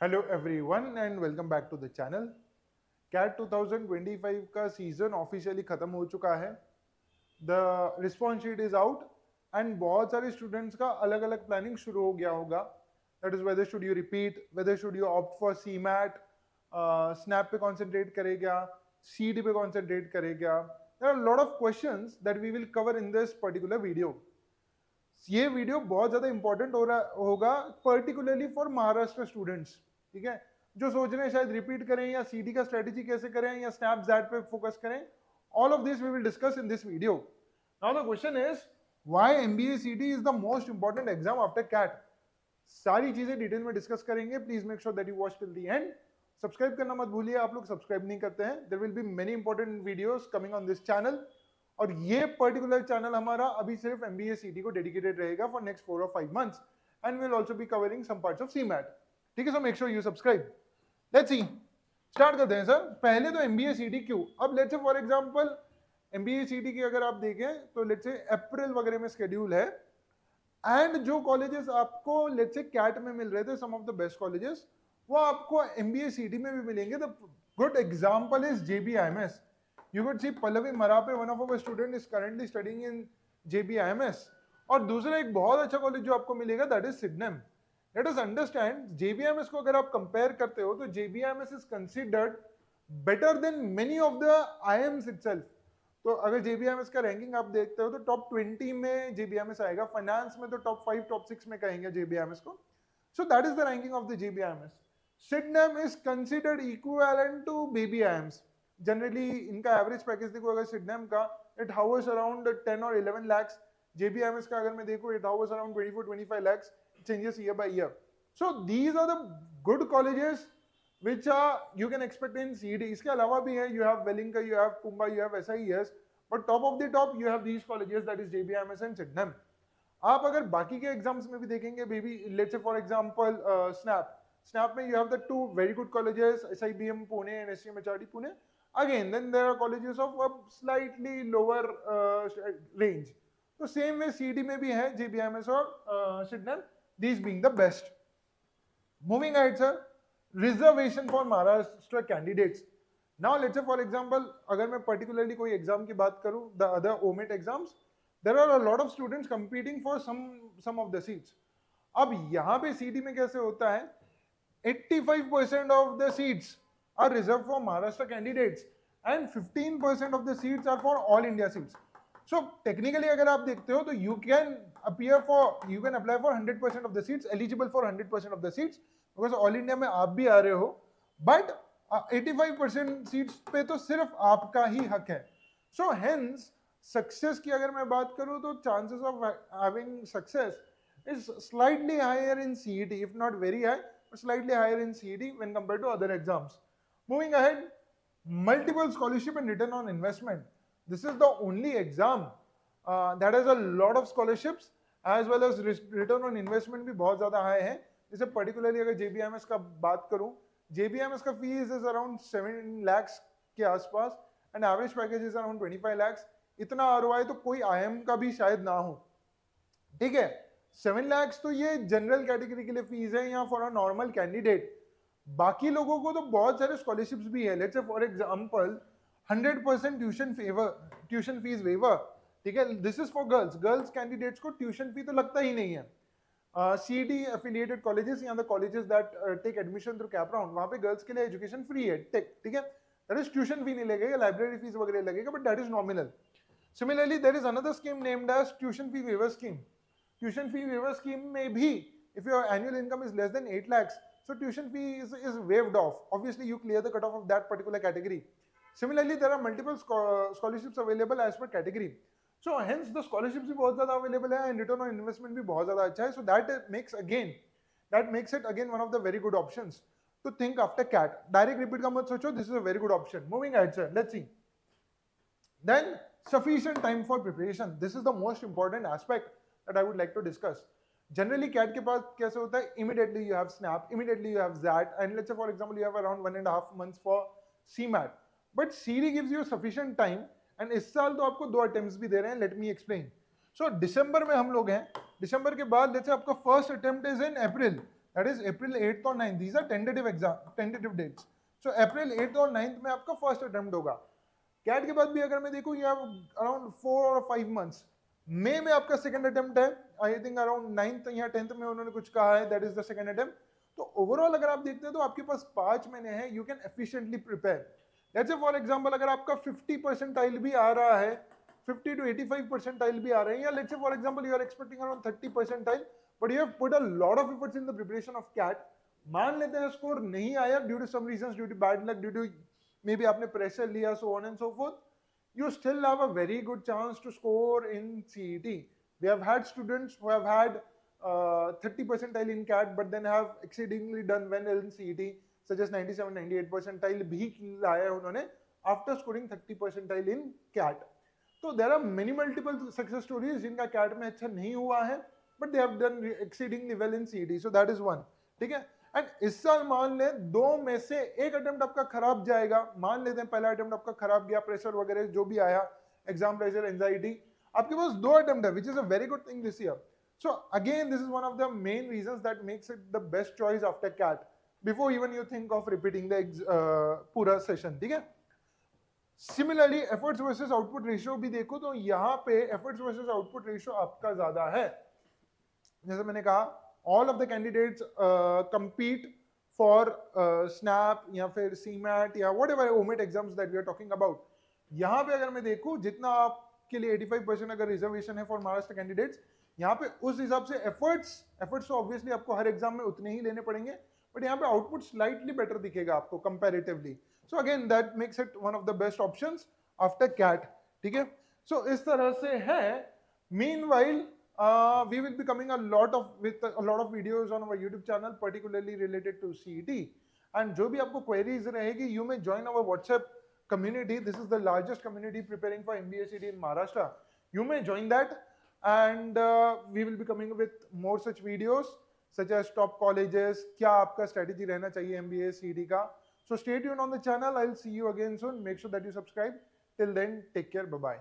Hello everyone and welcome back to the channel. CAT 2025 का season officially खत्म हो चुका है। The response sheet is out and बहुत सारे स्टूडेंट्स का अलग अलग प्लानिंग शुरू हो गया होगा। That is whether should you repeat, whether should you opt for CMAT, SNAP पे कॉन्सेंट्रेट करेगा, सीडी पे कॉन्सेंट्रेट करेगा। There are lot of questions that we will cover in this particular video. ये video बहुत ज्यादा important हो रहा होगा पर्टिकुलरली फॉर महाराष्ट्र स्टूडेंट्स। ठीक है, जो सोच रहे हैं शायद रिपीट करें या सीडी का स्ट्रेटेजी कैसे करें या स्नैप जैट पे फोकस करें, all of this we will discuss in this video. Now the question is why MBA CET is the most important exam after CAT. सारी चीजें डिटेल में डिस्कस करेंगे। Please make sure that you watch till the end. Subscribe करना मत भूलिए, आप लोग subscribe नहीं करते हैं। There will be many important videos coming on this channel. और ये पर्टिकुलर चैनल हमारा अभी सिर्फ एमबीए सीटी को डेडिकेटेड रहेगा फॉर नेक्स्ट 4 और 5 months and will also be covering some parts of CMAT. ठीक है, so make sure you subscribe. Let's see, start करते हैं सर। पहले तो एमबीए सीटी क्यों। अब let's say for example MBA सीटी की अगर आप देखें तो लेट्स से अप्रैल वगैरह में शेड्यूल है एंड जो कॉलेजेस आपको लेट्स से कैट में मिल रहे थे, सम ऑफ द बेस्ट कॉलेजेस, वो आपको एमबीए सीटी में भी मिलेंगे। The good example is JBIMS. You could see Pallavi Marape, one of our student is currently studying in JBIMS. और दूसरा एक बहुत अच्छा कॉलेज जो आपको मिलेगा that is Sydenham. Let us understand, JBIMS को अगर आप कंपेयर करते हो तो JBIMS is considered better than many of the IIMs itself. तो अगर JBIMS का रैंकिंग आप देखते हो तो टॉप 20 में JBIMS आएगा, फाइनेंस में तो टॉप 5 टॉप 6 में कहेंगे JBIMS को। So that is the ranking of the JBIMS। Sydenham is considered equivalent to BBIMS। Generally इनका एवरेज पैकेज देखो अगर सिडनेम का, इट हावर्स अराउंड 10 और 11 lakhs। JBIMS का अगर मैं देखूं it hours around 24-25 lakhs, changes year by year. So these are the good colleges which you can expect in CET. इसके अलावा भी है, you have Wellinka, you have Pumba, you have SIES, but top of the top you have these colleges, that is JBIMS and Sydenham. आप अगर बाकी के exams में भी देखेंगे baby, let's say for example snap में you have the two very good colleges, SIBM Pune and SCMHRD Pune. Again, then there are colleges of a slightly lower range. So same way CD में भी है JBIMS और Sydenham, these being the best. Moving ahead, sir, reservation for Maharashtra candidates. Now let's say for example, अगर मैं particularly कोई exam की बात करूँ, the other OMIT exams, there are a lot of students competing for some of the seats. अब यहाँ पे CD में कैसे होता है, 85% of the seats are reserved for Maharashtra candidates and 15% of the seats are for all India seats. So technically अगर आप देखते हो तो you can apply for 100% of the seats, eligible for 100% of the seats because all India में आप भी आ रहे हो, but 85% seats पे तो सिर्फ आपका ही हक है. So hence success की अगर मैं बात करूँ तो chances of having success is slightly higher in CET, if not very high, but slightly higher in CET when compared to other exams. Moving ahead, multiple scholarship and return on investment. This is the only exam that has a lot of scholarships as well as return on investment भी बहुत ज़्यादा high है. जैसे particularly अगर JBIMS का बात करूँ, JBIMS का fees is around 7 lakhs के आसपास and average package is around 25 lakhs. इतना ROI तो कोई IIM का भी शायद ना हो. ठीक है, 7 lakhs तो ये जनरल कैटेगरी के लिए फीस है या फॉर अ नॉर्मल कैंडिडेट. बाकी लोगों को तो बहुत सारे स्कॉलरशिप्स भी है. Let's say for example 100% tuition fees waiver. ठीक है, this is for girls candidates को ट्यूशन फी तो लगता ही नहीं है. CET एफिलिएटेड कॉलेजेस या the colleges that take admission through CAP round, वहां पे गर्ल्स के लिए एजुकेशन फ्री है. ठीक है, दैट इज ट्यूशन फी नहीं लगेगा, लाइब्रेरी फीस वगैरह लगेगा, but that is nominal. Similarly, there is another scheme named as tuition fee waiver scheme. Tuition fee waiver scheme may be if your annual income is less than 8 lakhs, so tuition fee is waived off. Obviously, you clear the cutoff of that particular category. Similarly, there are multiple scholarships available as per category. So hence the scholarships भी बहुत ज़्यादा available है and return on investment भी बहुत ज़्यादा अच्छा है. So that makes it again one of the very good options to think after CAT. Direct repeat का मत सोचो, this is a very good option. Moving ahead, sir, let's see. Then sufficient time for preparation. This is the most important aspect that I would like to discuss. Generally CAT के पास कैसे होता है, immediately you have SNAP, immediately you have ZAT, and let's say for example you have around 1.5 months for CMAT. But CD gives you sufficient time, and इस साल तो आपको 2 attempts भी दे रहे हैं. Let me explain. So दिसंबर में हम लोग हैं, दिसंबर के बाद let's say आपका first attempt is in April. That is April 8th और 9th. These are tentative dates. So April 8th और 9th में आपका फर्स्ट अटेम्प्ट होगा. कैट के बाद भी अगर मैं देखूं, यू हैव अराउंड 4 और 5 मंथ्स. मई में आपका सेकंड अटेम्प्ट है. आई थिंक अराउंड 9th या 10th में उन्होंने कुछ कहा है, that is the second attempt. तो ओवरऑल अगर आप देखते हैं तो आपके पास 5 महीने हैं. You can efficiently prepare. Let's say for example अगर आपका 50 परसेंटाइल भी आ रहा है, 50 to 85 परसेंटाइल भी आ रहे हैं, या let's say for example you are expecting around 30 percentile, but you have put a lot of efforts in the preparation of CAT. मान लेते हैं स्कोर नहीं आया due to some reasons, due to bad luck, due to maybe आपने pressure लिया, so on and so forth, you still have a very good chance to score in CET. We have had students who have had 30 percentile in CAT but then have exceedingly done well in CET, such as 97-98 percentile भी लाया है उन्होंने after scoring 30 percentile in CAT. तो there are many multiple success stories जिनका CAT में अच्छा नहीं हुआ है but they have done exceedingly well in CET. So that is one. ठीक है. एंड इस साल मान ले 2 में से एक अटेम्प्ट आपका खराब जाएगा. मान लेते हैं पहला अटेम्प्ट आपका खराब गया, प्रेशर वगैरह जो भी आया, एग्जाम प्रेशर, एंजाइटी, आपके पास 2 अटेम्प्ट है, which is a very good thing this year. So again this is one of the main reasons that makes it the best choice after CAT, before even you think of repeating the पूरा session. ठीक है. Similarly efforts versus output ratio भी देखो तो यहाँ पे efforts versus output ratio आपका ज्यादा है. जैसे मैंने कहा, all of the candidates compete for SNAP या फिर CMAT या whatever OMET exams that we are talking about. यहाँ पे अगर मैं देखूं, जितना आपके लिए 85% अगर रिजर्वेशन है फॉर महाराष्ट्र कैंडिडेट्स, यहाँ पे उस हिसाब से एफर्ट्स तो ऑब्वियसली आपको हर एग्जाम में उतने ही लेने पड़ेंगे, बट यहाँ पे आउटपुट स्लाइटली बेटर दिखेगा आपको comparatively. So again that makes it one of the best options after CAT. ठीक है. सो इस तरह से है. Meanwhile we will be coming with a lot of videos on our YouTube channel, particularly related to CET. And जो भी आपको queries रहेगी, you may join our WhatsApp community. This is the largest community preparing for MBA CET in Maharashtra. You may join that, and we will be coming with more such videos, such as top colleges, क्या आपका strategy रहना चाहिए MBA CET का. So stay tuned on the channel. I'll see you again soon. Make sure that you subscribe. Till then, take care. Bye bye.